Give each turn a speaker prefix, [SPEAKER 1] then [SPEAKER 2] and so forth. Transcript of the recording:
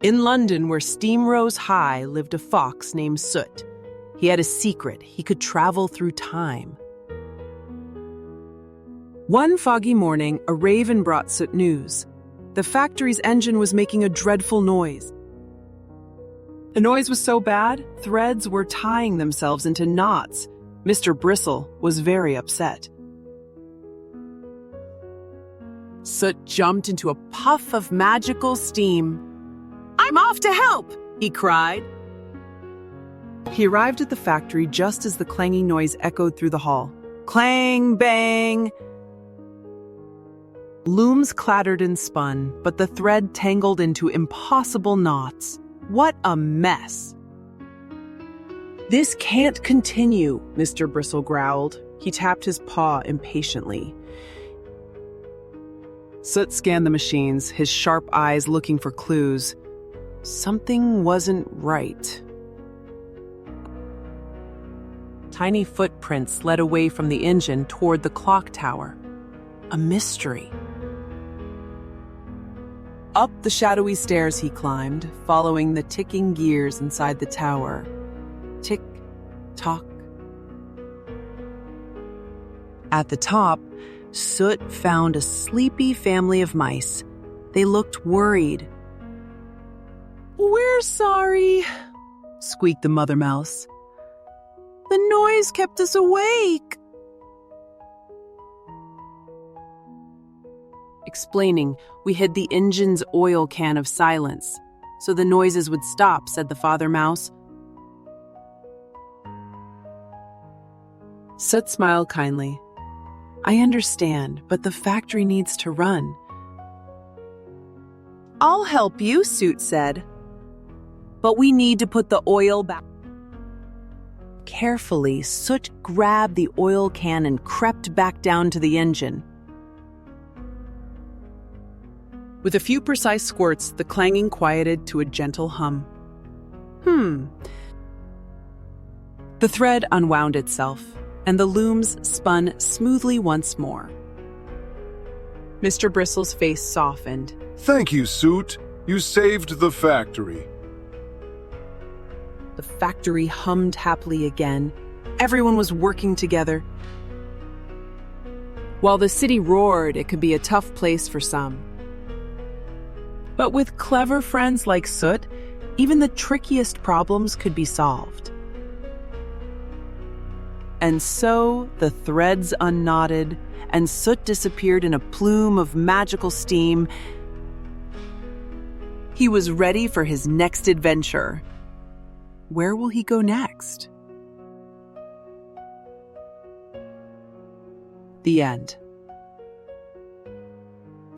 [SPEAKER 1] In London, where steam rose high, lived a fox named Soot. He had a secret. He could travel through time. One foggy morning, a raven brought Soot news. The factory's engine was making a dreadful noise. The noise was so bad, threads were tying themselves into knots. Mr. Bristle was very upset. Soot jumped into a puff of magical steam. "I'm off to help!" he cried. He arrived at the factory just as the clanging noise echoed through the hall. Clang, bang! Looms clattered and spun, but the thread tangled into impossible knots. What a mess! "This can't continue," Mr. Bristle growled. He tapped his paw impatiently. Soot scanned the machines, his sharp eyes looking for clues. Something wasn't right. Tiny footprints led away from the engine toward the clock tower. A mystery. Up the shadowy stairs he climbed, following the ticking gears inside the tower. Tick, tock. At the top, Soot found a sleepy family of mice. They looked worried. "We're sorry," squeaked the mother mouse. "The noise kept us awake." Explaining, "We hid the engine's oil can of silence, so the noises would stop," said the father mouse. Soot smiled kindly. "I understand, but the factory needs to run." "I'll help you," Soot said. "But we need to put the oil back." Carefully, Soot grabbed the oil can and crept back down to the engine. With a few precise squirts, the clanging quieted to a gentle hum. The thread unwound itself, and the looms spun smoothly once more. Mr. Bristle's face softened.
[SPEAKER 2] "Thank you, Soot. You saved the factory."
[SPEAKER 1] The factory hummed happily again. Everyone was working together. While the city roared, it could be a tough place for some. But with clever friends like Soot, even the trickiest problems could be solved. And so the threads unknotted, and Soot disappeared in a plume of magical steam. He was ready for his next adventure. Where will he go next? The end.